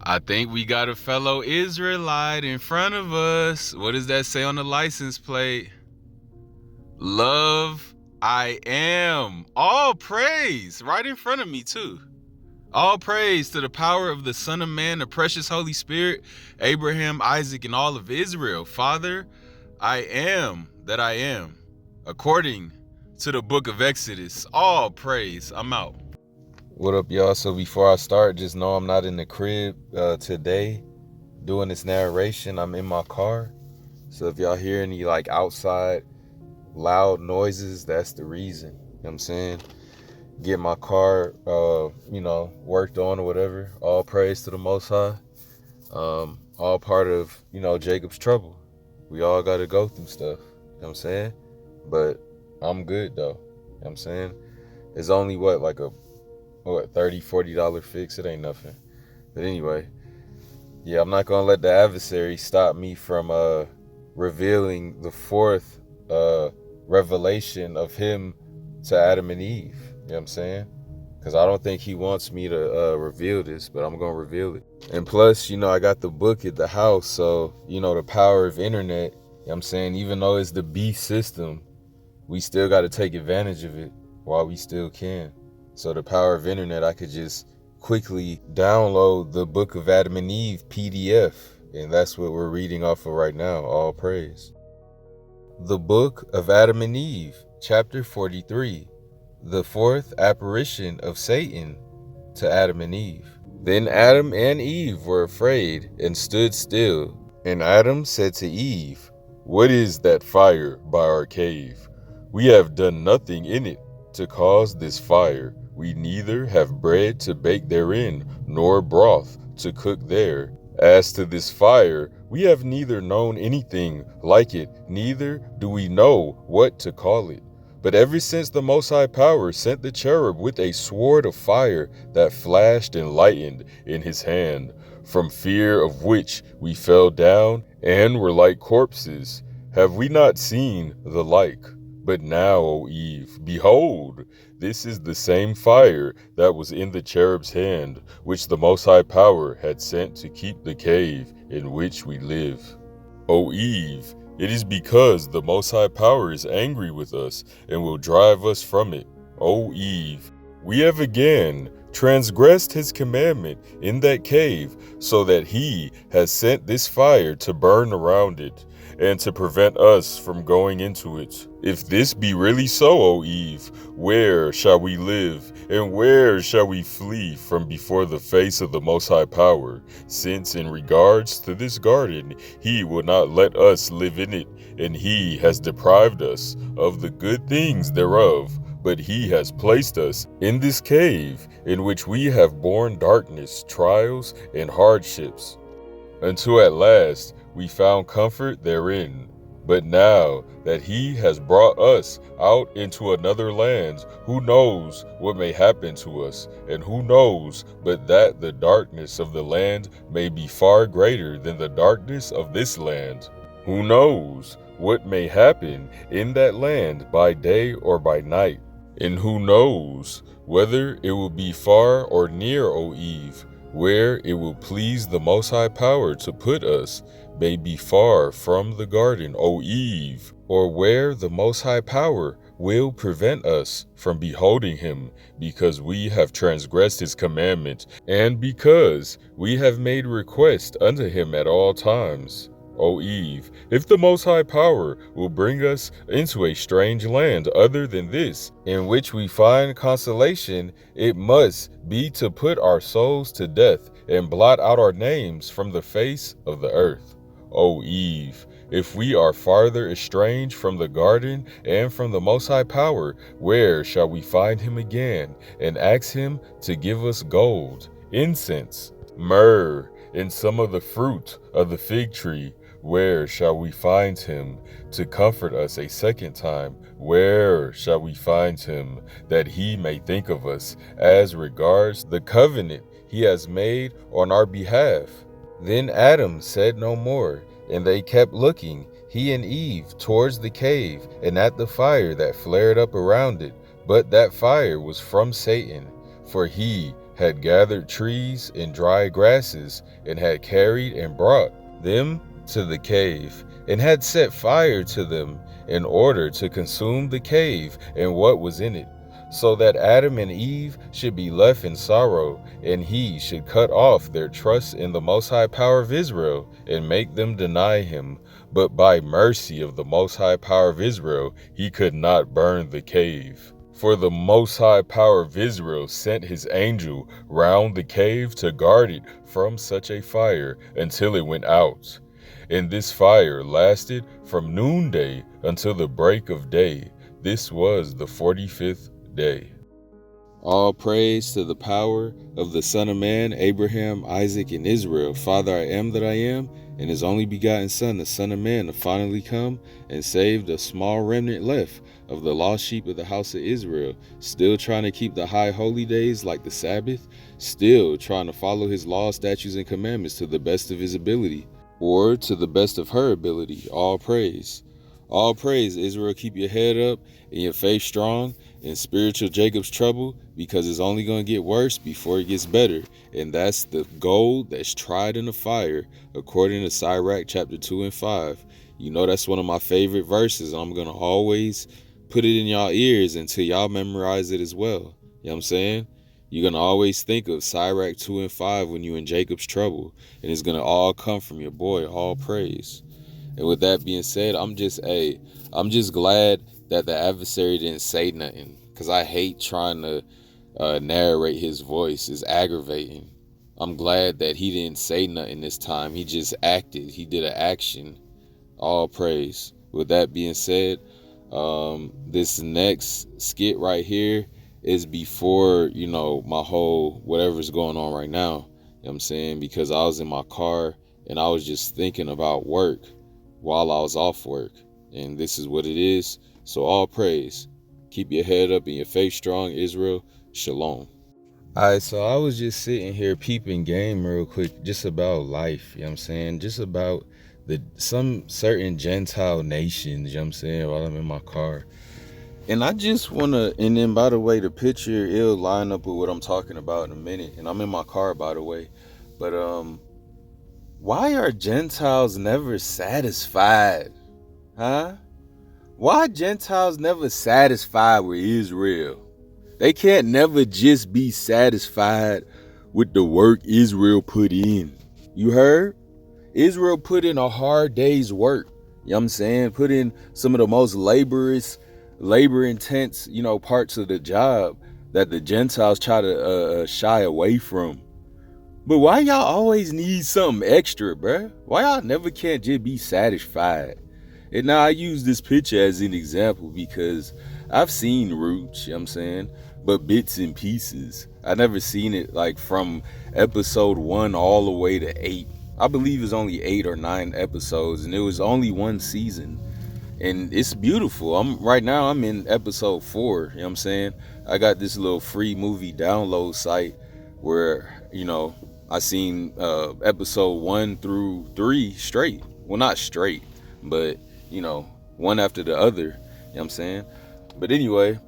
I think we got a fellow Israelite in front of us. What does that say on the license plate? Love, I am. All praise. Right in front of me, too. All praise to the power of the Son of Man, the precious Holy Spirit, Abraham, Isaac, and all of Israel. Father, I am that I am. According to the book of Exodus. All praise. I'm out. What up, y'all? So before I start, just know I'm not in the crib today doing this narration. I'm in my car. So if y'all hear any outside loud noises, that's the reason. You know what I'm saying? Get my car worked on or whatever. All praise to the Most High. All part of, Jacob's trouble. We all got to go through stuff. You know what I'm saying? But I'm good though. You know what I'm saying? It's only $30-$40 fix. It ain't nothing. But anyway, yeah, I'm not gonna let the adversary stop me from revealing the fourth revelation of him to Adam and Eve. You know what I'm saying? Because I don't think he wants me to reveal this, but I'm gonna reveal it. And plus, I got the book at the house, so the power of internet. You know what I'm saying? Even though it's the beast system, we still got to take advantage of it while we still can. So the power of internet, I could just quickly download the book of Adam and Eve PDF. And that's what we're reading off of right now. All praise. The book of Adam and Eve, chapter 43. The fourth apparition of Satan to Adam and Eve. Then Adam and Eve were afraid and stood still. And Adam said to Eve, "What is that fire by our cave? We have done nothing in it to cause this fire. We neither have bread to bake therein, nor broth to cook there. As to this fire, we have neither known anything like it, neither do we know what to call it. But ever since the Most High Power sent the cherub with a sword of fire that flashed and lightened in his hand, from fear of which we fell down and were like corpses, have we not seen the like? But now, O Eve, behold, this is the same fire that was in the cherub's hand, which the Most High Power had sent to keep the cave in which we live. O Eve, it is because the Most High Power is angry with us and will drive us from it. O Eve, we have again transgressed his commandment in that cave, so that he has sent this fire to burn around it, and to prevent us from going into it. If this be really so, O Eve, where shall we live, and where shall we flee from before the face of the Most High Power, since in regards to this garden, he will not let us live in it, and he has deprived us of the good things thereof, but he has placed us in this cave, in which we have borne darkness, trials, and hardships, until at last we found comfort therein. But now that he has brought us out into another land, who knows what may happen to us, and who knows but that the darkness of the land may be far greater than the darkness of this land? Who knows what may happen in that land by day or by night? And who knows whether it will be far or near, O Eve, where it will please the Most High Power to put us, may be far from the garden, O Eve, or where the Most High Power will prevent us from beholding him, because we have transgressed his commandment, and because we have made request unto him at all times. O Eve, if the Most High Power will bring us into a strange land other than this, in which we find consolation, it must be to put our souls to death and blot out our names from the face of the earth. O Eve, if we are farther estranged from the garden and from the Most High Power, where shall we find him again, and ask him to give us gold, incense, myrrh, and some of the fruit of the fig tree? Where shall we find him to comfort us a second time? Where shall we find him that he may think of us as regards the covenant he has made on our behalf? Then Adam said no more, and they kept looking, he and Eve, towards the cave and at the fire that flared up around it. But that fire was from Satan, for he had gathered trees and dry grasses, and had carried and brought them to the cave, and had set fire to them in order to consume the cave and what was in it, so that Adam and Eve should be left in sorrow, and he should cut off their trust in the Most High Power of Israel, and make them deny him. But by mercy of the Most High Power of Israel, he could not burn the cave. For the Most High Power of Israel sent his angel round the cave to guard it from such a fire until it went out. And this fire lasted from noonday until the break of day. This was the 45th day. All praise to the power of the Son of Man, Abraham, Isaac, and Israel. Father, I am that I am, and his only begotten Son, the Son of Man, to finally come and save the small remnant left of the lost sheep of the house of Israel, still trying to keep the high holy days like the Sabbath, still trying to follow his laws, statutes, and commandments to the best of his ability, or to the best of her ability. All praise. All praise, Israel. Keep your head up and your faith strong in spiritual Jacob's trouble, because it's only going to get worse before it gets better. And that's the gold that's tried in the fire, according to Sirach chapter 2 and 5. You know, that's one of my favorite verses. I'm going to always put it in y'all ears until y'all memorize it as well. You know what I'm saying? You're going to always think of Sirach 2 and 5 when you're in Jacob's trouble. And it's going to all come from your boy. All praise. And with that being said, I'm just glad that the adversary didn't say nothing, because I hate trying to narrate his voice. It's aggravating. I'm glad that he didn't say nothing this time. He just acted. He did an action. All praise. With that being said, this next skit right here is before, you know, my whole whatever's going on right now. You know what I'm saying? Because I was in my car and I was just thinking about work while I was off work. And this is what it is. So all praise. Keep your head up and your faith strong, Israel. Shalom. Alright, so I was just sitting here peeping game real quick, just about life, you know what I'm saying? Just about some certain Gentile nations, you know what I'm saying, while I'm in my car. And I just wanna, and then by the way, the picture, it'll line up with what I'm talking about in a minute. And I'm in my car, by the way. But why are Gentiles never satisfied? Huh? Why Gentiles never satisfied with Israel? They can't never just be satisfied with the work Israel put in. You heard? Israel put in a hard day's work. You know what I'm saying? Put in some of the most labor intense, you know, parts of the job that the Gentiles try to shy away from. But why y'all always need something extra, bruh? Why y'all never can't just be satisfied? And now I use this picture as an example because I've seen roots, you know what I'm saying? But bits and pieces. I never seen it like from episode 1 all the way to 8. I believe it's only 8 or 9 episodes, and it was only one season. And it's beautiful. Right now I'm in episode 4, you know what I'm saying? I got this little free movie download site where, you know, I seen episode 1 through 3 straight. Well, not straight, but, you know, one after the other, you know what I'm saying? But anyway,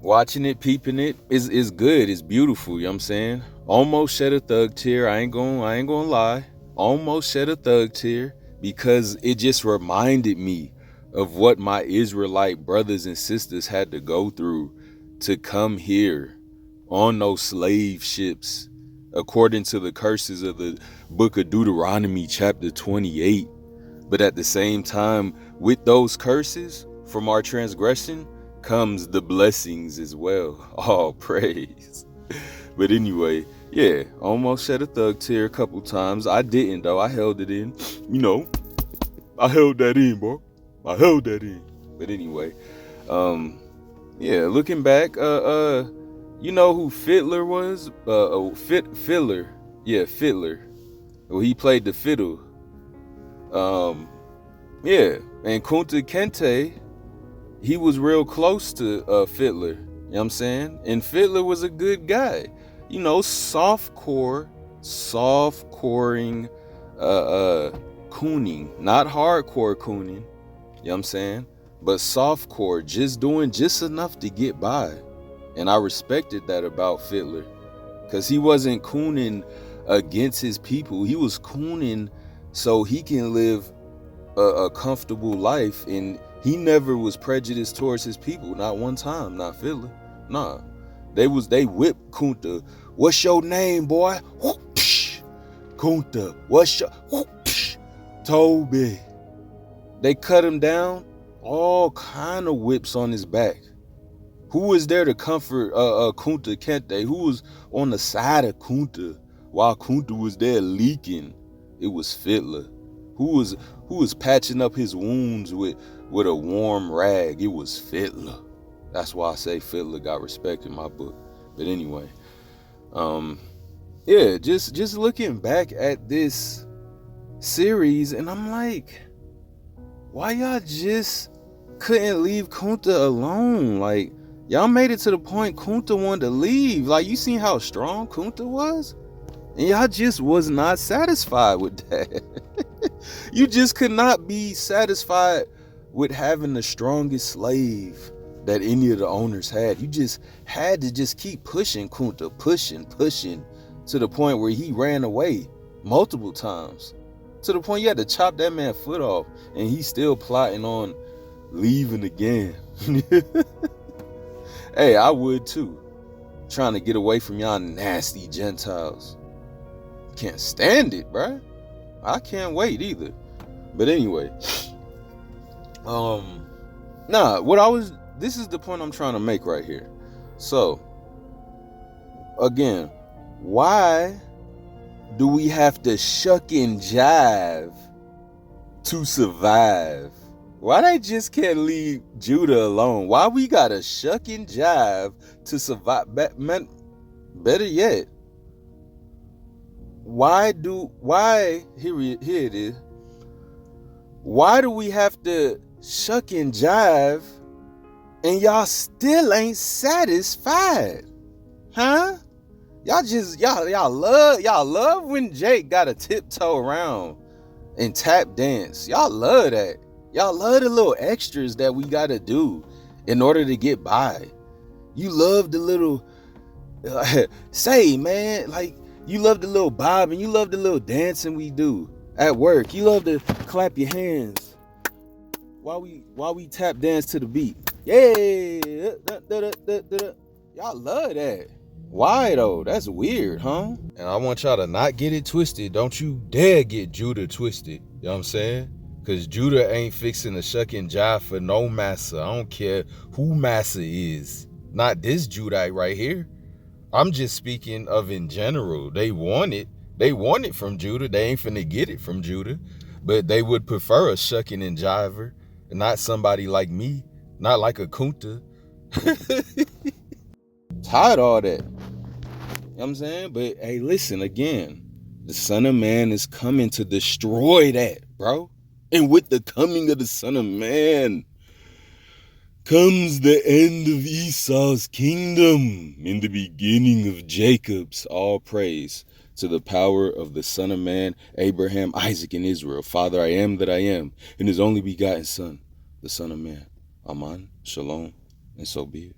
watching it, peeping it is good. It's beautiful, you know what I'm saying? Almost shed a thug tear. I ain't gonna lie. Almost shed a thug tear because it just reminded me of what my Israelite brothers and sisters had to go through to come here on those slave ships, according to the curses of the book of Deuteronomy chapter 28. But at the same time, with those curses from our transgression comes the blessings as well. All praise. But anyway, yeah, almost shed a thug tear a couple times. I didn't though. I held it in. You know, I held that in, bro. I held that in. But anyway, yeah, looking back, you know who Fiddler was? Fiddler. Yeah, Fiddler. Well, he played the fiddle. Yeah, and Kunta Kinte, he was real close to Fiddler. You know what I'm saying? And Fiddler was a good guy. You know, soft-coring, cooning. Not hardcore cooning. You know what I'm saying? But soft-core, just doing just enough to get by. And I respected that about Fiddler. Because he wasn't cooning against his people. He was cooning so he can live a comfortable life. And he never was prejudiced towards his people. Not one time. Not Philly. Nah. They whipped Kunta. What's your name, boy? Whoop, psh. Kunta. What's your... Whoop, psh. Toby. They cut him down. All kind of whips on his back. Who was there to comfort Kunta Kente? Who was on the side of Kunta while Kunta was there leaking? It was Fiddler. Who was patching up his wounds with a warm rag? It was Fiddler. That's why I say Fiddler got respect in my book. But anyway, yeah, just looking back at this series, and I'm like, why y'all just couldn't leave Kunta alone? Like, y'all made it to the point Kunta wanted to leave. Like, you seen how strong Kunta was? And y'all just was not satisfied with that. You just could not be satisfied with having the strongest slave that any of the owners had. You just had to just keep pushing Kunta, pushing to the point where he ran away multiple times. To the point you had to chop that man's foot off, and he's still plotting on leaving again. Hey, I would too. Trying to get away from y'all nasty Gentiles. Can't stand it, bruh. I can't wait either. But anyway, this is the point I'm trying to make right here. So, again, why do we have to shuck and jive to survive? Why they just can't leave Judah alone? Why we gotta shuck and jive to survive? Better yet, here it is. Why do we have to shuck and jive and y'all still ain't satisfied? Huh? Y'all love when Jake got to tiptoe around and tap dance. Y'all love that. Y'all love the little extras that we gotta do in order to get by. You love the little say, man, like, you love the little bob and you love the little dancing we do at work. You love to clap your hands while we tap dance to the beat. Yeah. Y'all love that. Why though? That's weird, huh? And I want y'all to not get it twisted. Don't you dare get Judah twisted. You know what I'm saying? Because Judah ain't fixing the shuck and jive for no massa. I don't care who massa is. Not this Judite right here. I'm just speaking of in general. They want it from Judah. They ain't finna get it from Judah. But they would prefer a shucking and jiver, and not somebody like me. Not like a Kunta. Tired of all that. You know what I'm saying? But hey, listen, again, the Son of Man is coming to destroy that, bro. And with the coming of the Son of Man comes the end of Esau's kingdom and the beginning of Jacob's. All praise to the power of the Son of Man, Abraham, Isaac, and Israel. Father, I am that I am, and his only begotten Son, the Son of Man. Amen, shalom, and so be it.